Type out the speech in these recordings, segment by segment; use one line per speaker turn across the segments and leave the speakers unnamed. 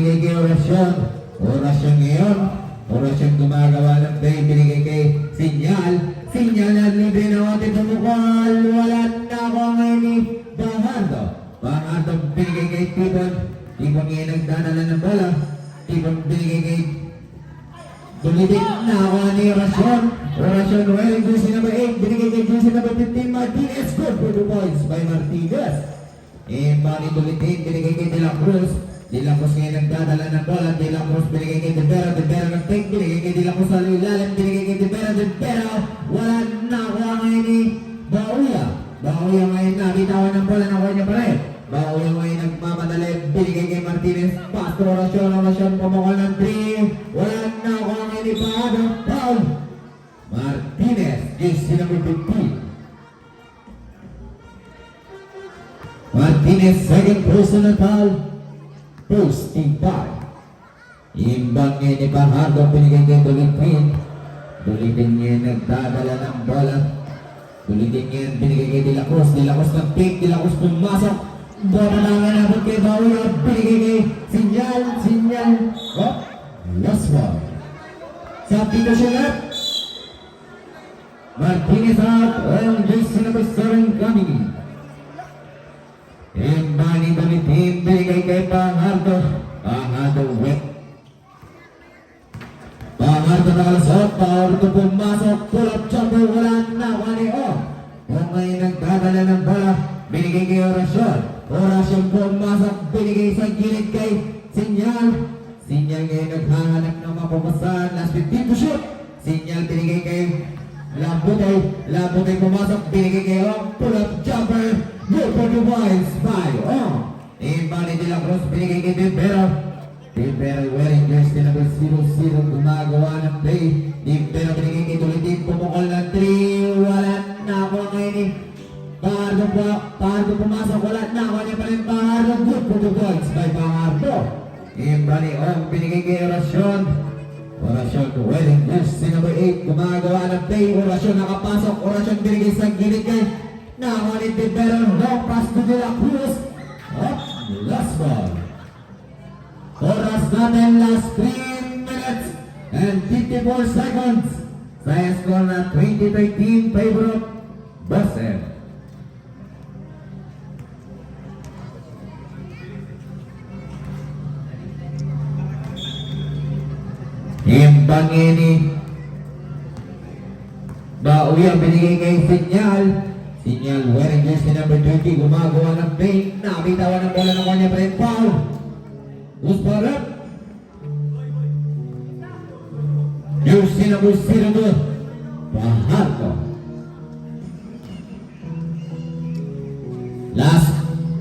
Binigay orasyon. Orasyon ngayon. Orasyon gumagawa ng day. Binigay kay Sinyal. Sinyal na libre na ating pumukal. Wala na ako ngayon ni Bahardo. Bahardo binigay kay Tipon. Tipon ngayon nagdadala ng bola. Tipon binigay kay Tulitin na ako ni Orasyon. Orasyon well. Juicy number 8. Binigay kay Juicy number 15. Martinez. Good for 2 points by Martinez. Bali Tulitin. Binigay kay De La Cruz. De La Cruz ngayon nagdadala ng bola. De La Cruz binigay kay De Vera. De Vera nag-take. Binigay kay De La Cruz sa ilalim. Binigay kay De Vera. De Vera. Wala na ako ngayon ni Bauya. Bauya ngayon nabitawan ng bola. Nakuha niya pa rin. Bauya ngayon nagmamadali. Binigay kay Martinez. Pasto Orasyon. Orasyon pumukol ng 3. Wala na ako ngayon ni Paado. Paul Martinez. Jersey number 15. Martinez second personal foul. First team foul. Imbang ngayon ni Bahardo. Binigay kay Dulitin. Dulitin ngayon nagdadala ng bola. Dulitin ngayon binigay kay De La Cruz. De La Cruz nag-pick. De La Cruz pumasok. Bola na nga nabot kay Bauya. Binigay kay Sinyal. Sinyal. Oh, last one. Substitution up. Martinez out. And Jason number 7 coming. Imbang ni Dulitin. Binigay kay Bahardo. Bahardo wet. Bahardo nakalasot. Bahardo pumasok. Pull-up jumper. Wala na. Wani o. Kung ngayon nagdadala ng bola. Binigay kay Orasyon. Orasyon pumasok. Binigay sa gilid kay Sinyal. Sinyal ngayon naghahanap ng mapumasan. Last 15 to shoot. Sinyal binigay kay Labutay. Labutay pumasok. Binigay kay Ong. Pull-up jumper. Good for the points by Ong. Imbali De La Cruz. Binigay kay De Vera. De Vera wearing jersey number 00. Gumagawa ng play. De Vera binigay kay Tulitin. Pumukol ng 3. Wala na ako ngayon ni Bahardo po. Bahardo pumasok. Wala na ako niya pa rin Bahardo. Good for the points by Bahardo. Imbali Ong. Binigay kay Orasyon. Orasyon wearing jersey number 8. Gumagawa ng play. Orasyon nakapasok. Orasyon binigay sa gilid kay nakakuha De Vera. Long pass to De La Cruz. Up. Last ball. Oras natin last 3 minutes and 54 seconds. Saya score na 20-13 favor of Basen. Imbang ini Bauya binigay kay Sinyal. Sinyal wearing jersey number 20. Gumagawa ng paint. Nabitawan ng bola ng kanya pa rin foul. Usparap. Jersey number 02. Bahardo. Last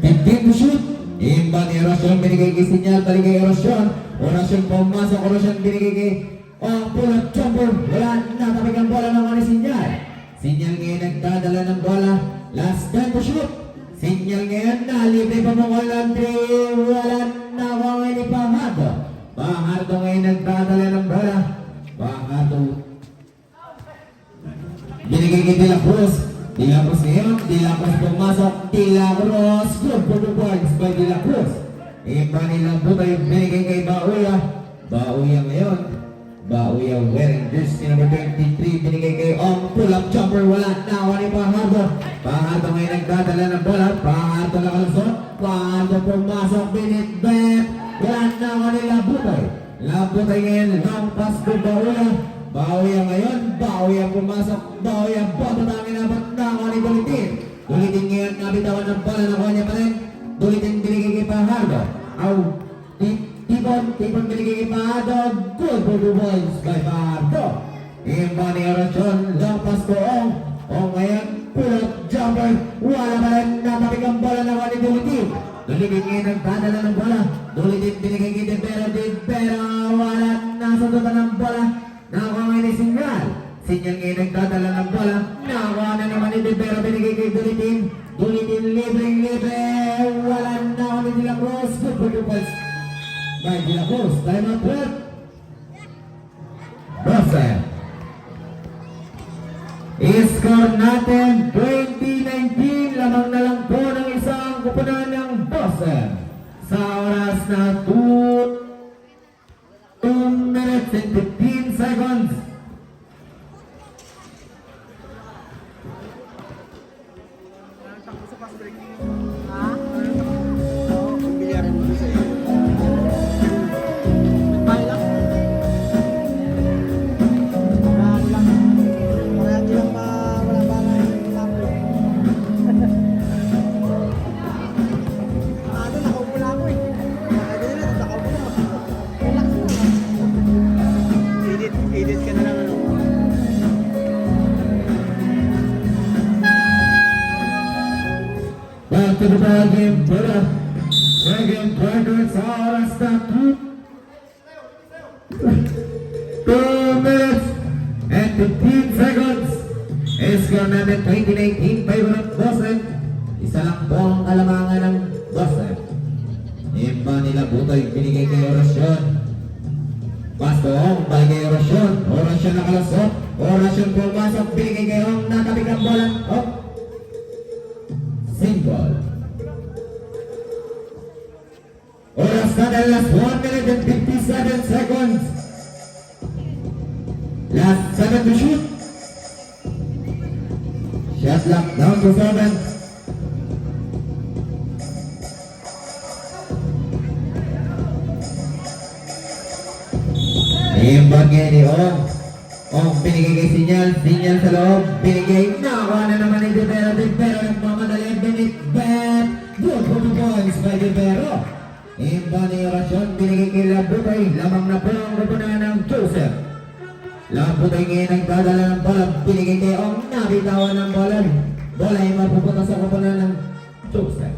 15 to shoot. Imbang ni Orasyon binigay kay Sinyal. Balik kay Orasyon. Orasyon pumasok. Orasyon binigay kay pull-up jumper. Wala na. Tapig ang bola ng mga Sinyal. Sinyal ngayon nagdadala ng bola. Last 10 to shoot. Sinyal ngayon na. Libre pa mo ng 3. Wala na ako ngayon ni Bahardo. Bahardo ngayon nagdadala ng bola. Bahardo binigay kay De La Cruz. De La Cruz ngayon. De La Cruz pumasok. De La Cruz. Good for 2 points by De La Cruz. Iba nilang butay. Binigay kay Bauya. Bauya ngayon. Bauya wearing jersey number 23. Binigay kay Ong. Pull-up jumper. Wala na ako ni Bahardo. Bahardo ngayon nagdadala ng bola. Bahardo nakalusot. Bahardo pumasok. Binitbet. Wala na ako ni Labutay. Labutay ngayon. Long pass to Bauya. Bauya ngayon. Bauya pumasok. Bauya boto namin naman na ako ni Dulitin. Dulitin ngayon. Nabitawan ng bola. Nakuha niya pa rin. Dulitin binigay kay Bahardo. Tipon binigay kay Bahardo. Good for 2 points by Bahardo. Imbang ni Orasyon. Long pass to Ong. Ong ngayon. Pull-up jumper. Wala pa rin. Natapik ang bola na ni Dulitin. Dulitin ngayon nagdadala ng bola. Dulitin binigay kay De Vera. De Vera. Wala. Nasa tuta ng bola. Nakakuha ngayon ni Sinyal. Sinyal ngayon nagdadala ng bola. Nakakuha na naman ni De Vera. Binigay kay Dulitin. Dulitin libre. Wala na ako ni De La Cruz. Good for 2 points by De La Cruz. Time out left. Basen. I-score natin 2019. Lamang na lang po ng isang kupunan ng Basen. Sa oras na 2 minutes and 15 seconds.
Edit ka na lang ano.
Back to the ball game, brother. Second quarter sa oras na 2 minutes and 15 seconds. Score natin 2019 favorite Boston. Isa lang po ang kalamangan ng Boston. Imba nila Butoy, binigay kay Orasyon. Bastong, balik kay Orasyon. Orasyon nakalasot. Orasyon pumasok, binigay kay Ong. Natabig ang bola. Oh. Single. Oras na dahil last 1 minute and 57 seconds. Last 7 to shoot. Shot clock down to 7. Imbagay ni Ong. Ong binigay kay Sinyal. Sinyal sa loob. Binigay. Nakuha na naman ni Divero. Divero nagmamadali. Binit. Bet. Good for the points by Divero. Imba ni Orasyon. Binigay kay Labutoy. Lamang na po ang kupunan ng Joseph. Labutoy ngayon nagdadala ng bola. Binigay kay Ong. Nabitawan ng bola. Bola ay mapupunta sa kupunan ng Joseph.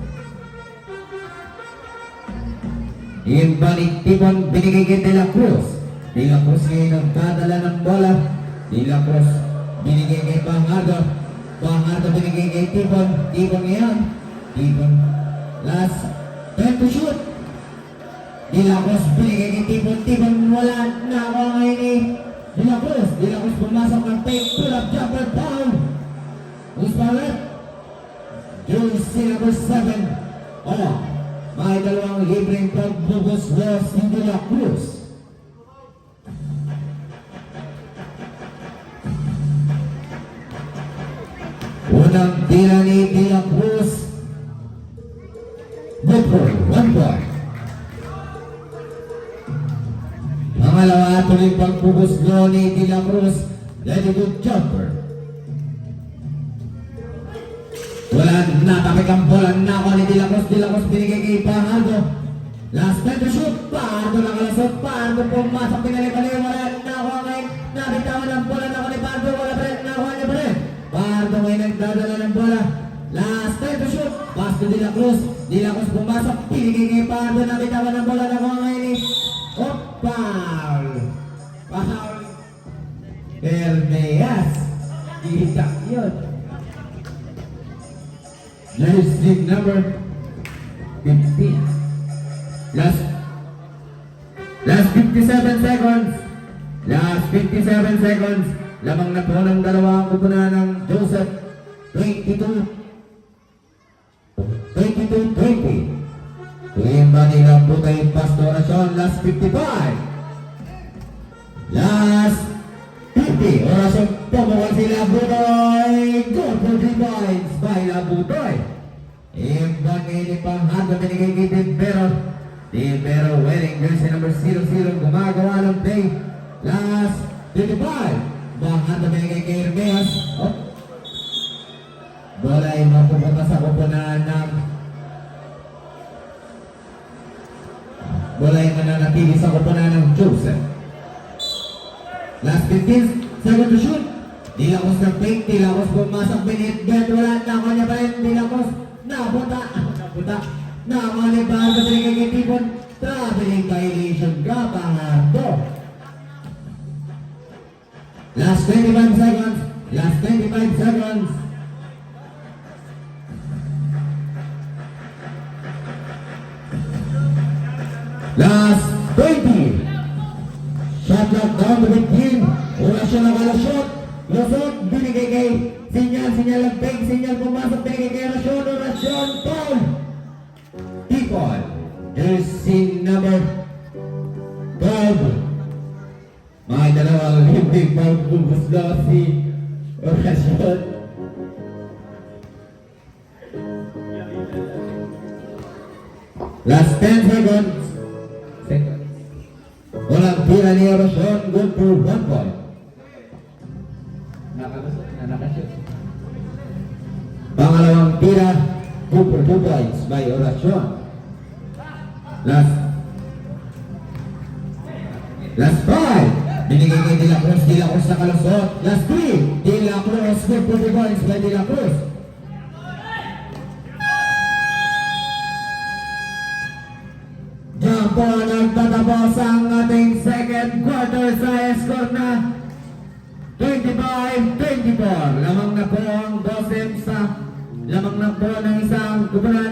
Imba ni Tipon. Binigay kay De La Cruz. De La Cruz ngayon nagdadala ng bola. De La Cruz binigay kay Bangardo. Bangardo binigay kay Tipon. Tipon ngayon. Tipon. Last 10 to shoot. De La Cruz binigay kay Tipon. Tipon wala. Nakuha ngayon ni De La Cruz. De La Cruz pumasok ng fake. Pull-up jumper down. Who's palette? Jersey number 7. Oh, may dalawang libreng pagbubos loss ni De La Cruz. Unang tira ni De La Cruz. Good for 1 point. Pangalawa tuloy pagbubuslo ni De La Cruz. Very good jumper. Wala natapik ang bola. Nakuha ni De La Cruz. De La Cruz binigay kay Pardo. Last time to shoot. Pardo nakalasot. Pardo pumasok. Pinalik-balik. Wala nakuha ngayon. Nabitawan ang bola. Nakuha ni Pardo. Wala pa rin. Nakuha niya pa rin. Pardo may nagdadala ng bola. Last time to shoot. Pass to De La Cruz. De La Cruz pumasok. Pinigay kay Pardo. Nabitawan ng bola. Nakuha ngayon ni foul. Foul. Hermeas. Itak yun. Jersey number 15. Last 57 seconds. Last 57 seconds. Lamang na po ng dalawang kupunan ng Joseph. 22-20. Tuwimba nila Butay Pastorasyon. Last 55. Last 50. Orasyon pumukal sila Butoy. Good for 3 points by Labutoy. Imbang ngayon pang handa binigay kay Divero. Divero wearing jersey number 00. Gumagawa ng play. Last 55. Bahanda binigay kay Hermeas. Oh. Bola ay mapupunta sa kupunan ng bola ay mananatili sa kupunan ng Joseph. Last 15 seconds to shoot. De La Cruz ng fake. De La Cruz pumasok. Binit. Bet. Wala. Nakuha niya pa rin. De La Cruz. Napunta. Nakuha niya pa rin. Binigay kay Tipon. Traveling violation. Kapangado. Last 25 seconds. Last 25 seconds. Last 20. Shot clock down to 15. Orasyon nakalasot. Lasot. Binigay kay Sinyal. Sinyal ang fake. Sinyal pumasok. Binigay kay Orasyon. Orasyon. Foul. Tipon. Jersey number 12. dalawang libreng pagbubuslo si Orasyon. Last 10 seconds. Walang tira ni Orasyon, good for 1 point.
Nakashoot.
Pangalawang tira, good for 2 points by Orasyon. Last 5. Binigay kay De La Cruz sa kalusot. Last 3. De La Cruz, good for 2 points by De La Cruz. Diyan po nagtatapos ang ating second quarter sa score na 25-24. Lamang na po ang 12 sa lamang na po ng isang kupunan